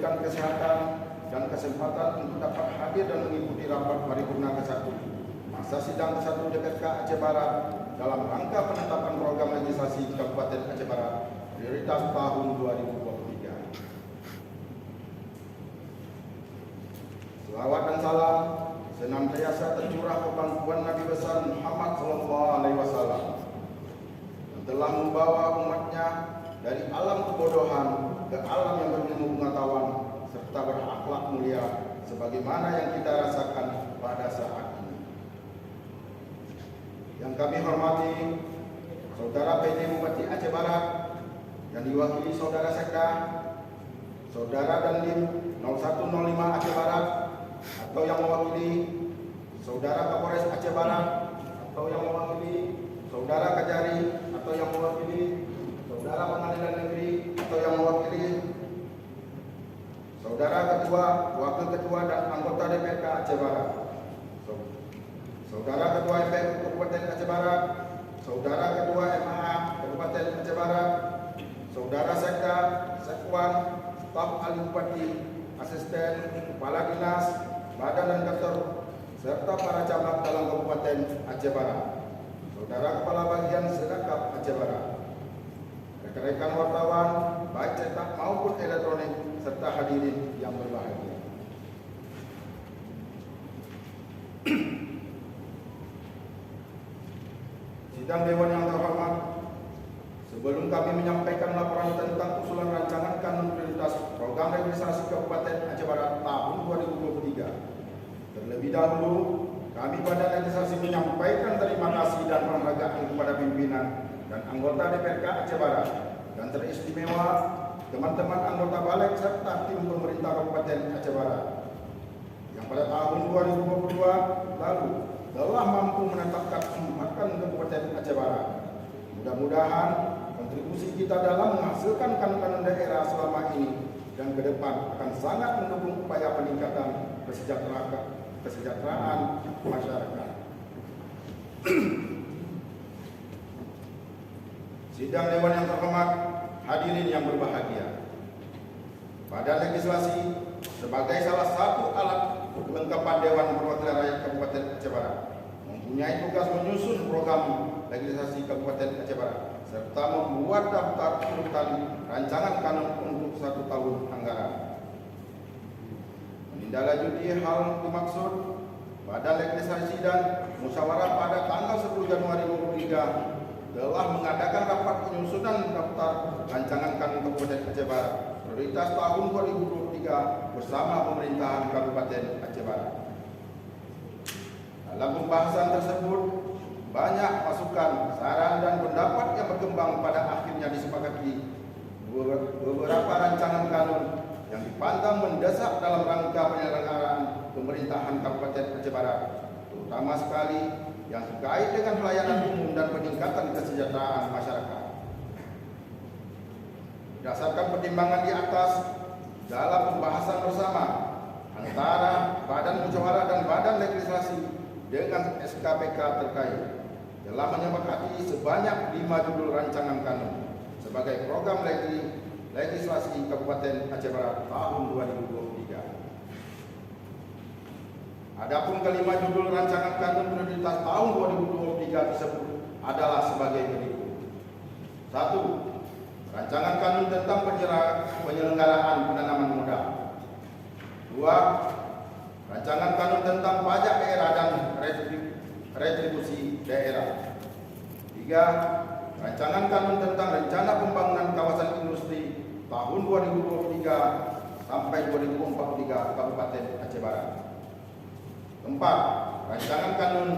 diberikan kesehatan dan kesempatan untuk dapat hadir dan mengikuti rapat paripurna ke-1 masa sidang ke-1 DPRK Aceh Barat dalam rangka penetapan program legislasi Kabupaten Aceh Barat prioritas tahun 2023. Selawat dan salam senantiasa tercurah ke pangkuan Nabi besar Muhammad SAW yang telah membawa umatnya dari alam kebodohan ke alam yang berilmu pengetahuan serta berakhlak mulia sebagaimana yang kita rasakan pada saat ini. Yang kami hormati Saudara PJ Bupati Aceh Barat yang diwakili Saudara Sekda, Saudara Dandim 0105 Aceh Barat atau yang mewakili Saudara Kapolres Aceh Barat atau yang mewakili Saudara Kajari atau yang mewakili Saudara Pengadilan Negeri atau yang mewakili Saudara Ketua, Wakil Ketua dan anggota DPRK Aceh Barat, Saudara Ketua MPR Kabupaten Aceh Barat, Saudara Ketua MAA Kabupaten Aceh Barat, Saudara Sekda, Sekwan, Staf Ahli Bupati, Asisten, Kepala Dinas, Badan dan Kantor, serta para camat dalam Kabupaten Aceh Barat, Saudara Kepala Bagian Sedekap Aceh Barat, rekan-rekan wartawan, baik cetak maupun elektronik, serta hadirin yang berbahagia. Sidang Dewan yang terhormat, sebelum kami menyampaikan laporan tentang usulan rancangan kanun prioritas program legislasi Kabupaten Aceh Barat tahun 2023, terlebih dahulu kami Badan Legislasi menyampaikan terima kasih dan penghargaan kepada pimpinan dan anggota DPRK Aceh Barat dan teristimewa teman-teman anggota balik serta tim pemerintah Kabupaten Aceh Barat yang pada tahun 2022 lalu telah mampu menetapkan 4 kanun Kabupaten Aceh Barat. Mudah-mudahan kontribusi kita dalam menghasilkan kanun-kanun daerah selama ini dan ke depan akan sangat mendukung upaya peningkatan kesejahteraan masyarakat. Sidang Dewan yang terhormat, hadirin yang berbahagia. Badan Legislasi sebagai salah satu alat kelengkapan Dewan Perwakilan Rakyat Kabupaten Aceh Barat mempunyai tugas menyusun program legislasi Kabupaten Aceh Barat serta membuat daftar urutan rancangan kanun untuk 1 tahun anggaran. Menindaklanjuti hal dimaksud, Badan Legislasi dan Musyawarah pada tanggal 10 Januari 2023 telah mengadakan rapat penyusunan daftar rancangan kanun Kabupaten Aceh Barat prioritas tahun 2023 bersama pemerintahan Kabupaten Aceh Barat. Dalam pembahasan tersebut, banyak masukan, saran dan pendapat yang berkembang pada akhirnya disepakati beberapa rancangan kanun yang dipandang mendesak dalam rangka penyelenggaraan pemerintahan Kabupaten Aceh Barat, terutama sekali yang terkait dengan pelayanan umum dan peningkatan kesejahteraan masyarakat. Berdasarkan pertimbangan di atas, dalam pembahasan bersama antara Badan Musyawarah dan Badan Legislasi dengan SKPK terkait telah menyepakati sebanyak 5 judul rancangan kanun sebagai program legislasi Kabupaten Aceh Barat tahun 2023. Adapun kelima judul rancangan kanun prioritas tahun 2023 tersebut adalah sebagai berikut. 1. Rancangan kanun tentang penyelenggaraan penanaman modal. 2. Rancangan kanun tentang pajak daerah dan retribusi daerah. 3. Rancangan kanun tentang rencana pembangunan kawasan industri tahun 2023 sampai 2043 Kabupaten Aceh Barat. 4. Rancangan kanun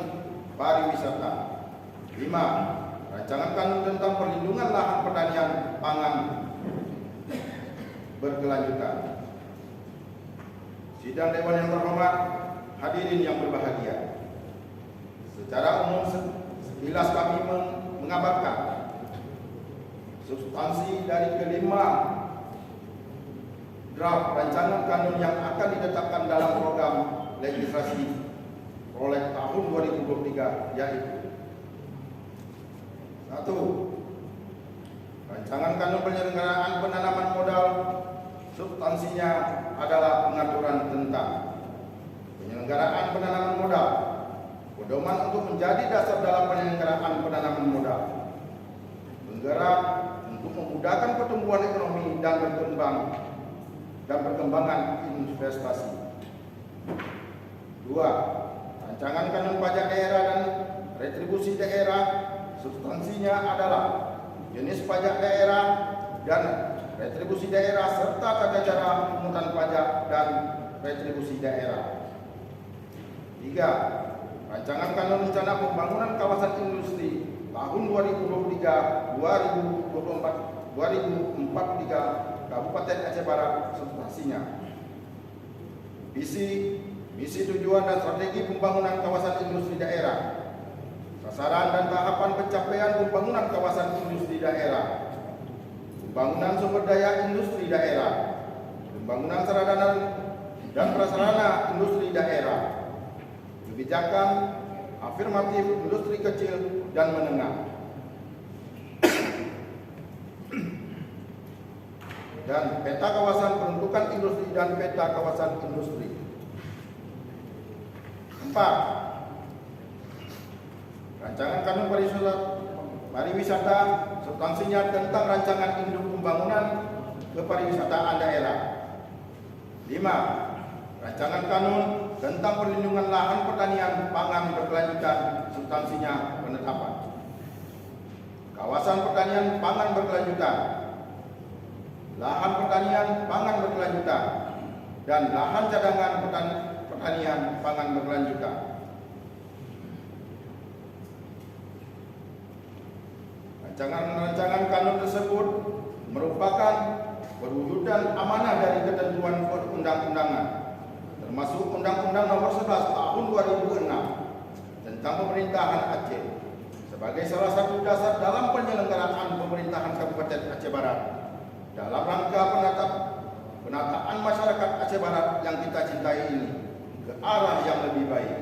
pariwisata. 5. Rancangan kanun tentang perlindungan lahan pertanian pangan berkelanjutan. Sidang Dewan yang terhormat, hadirin yang berbahagia. Secara umum sekilas kami mengabarkan substansi dari kelima draft rancangan kanun yang akan ditetapkan dalam program legislasi proleg tahun 2023, yaitu 1. Rancangan kanun penyelenggaraan penanaman modal Substansinya adalah pengaturan tentang penyelenggaraan penanaman modal, pedoman untuk menjadi dasar dalam penyelenggaraan penanaman modal, penggerak untuk memudahkan pertumbuhan ekonomi dan perkembangan investasi. 2. Rancangan kanun pajak daerah dan retribusi daerah. Substansinya adalah jenis pajak daerah dan retribusi daerah serta tata cara pemungutan pajak dan retribusi daerah. 3. Rancangan kanun rencana pembangunan kawasan industri tahun 2023 Kabupaten Aceh Barat. Substansinya visi, misi, tujuan dan strategi pembangunan kawasan industri daerah, sasaran dan tahapan pencapaian pembangunan kawasan industri daerah, pembangunan sumber daya industri daerah, pembangunan sarana dan prasarana industri daerah, kebijakan afirmatif industri kecil dan menengah, dan peta kawasan peruntukan industri dan peta kawasan industri. 4. Rancangan kanun pariwisata. Substansinya tentang rancangan induk pembangunan kepariwisataan daerah. 5. Rancangan kanun tentang perlindungan lahan pertanian pangan berkelanjutan. Substansinya penetapan kawasan pertanian pangan berkelanjutan, lahan pertanian pangan berkelanjutan, dan lahan cadangan pertanian pangan berkelanjutan. Rancangan kanun tersebut merupakan perwujudan amanah dari ketentuan perundang-undangan, termasuk Undang-Undang Nomor 11 Tahun 2006 tentang Pemerintahan Aceh, sebagai salah satu dasar dalam penyelenggaraan pemerintahan Kabupaten Aceh Barat dalam rangka penataan masyarakat Aceh Barat yang kita cintai ini ke arah yang lebih baik.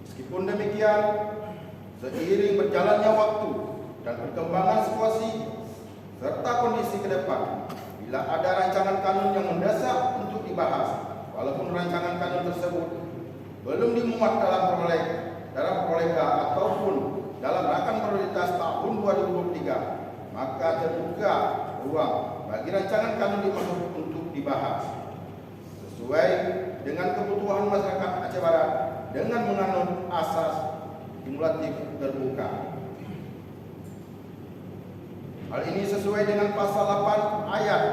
Meskipun demikian, seiring berjalannya waktu dan perkembangan situasi serta kondisi ke depan, bila ada rancangan kanun yang mendesak untuk dibahas, walaupun rancangan kanun tersebut belum dimuat dalam prolegnas ataupun dalam rakan prioritas tahun 2023, maka terbuka ruang bagi rancangan kanun dimaksud untuk dibahas sesuai dengan kebutuhan masyarakat Aceh Barat dengan menganut asas kumulatif terbuka. Hal ini sesuai dengan pasal 8 ayat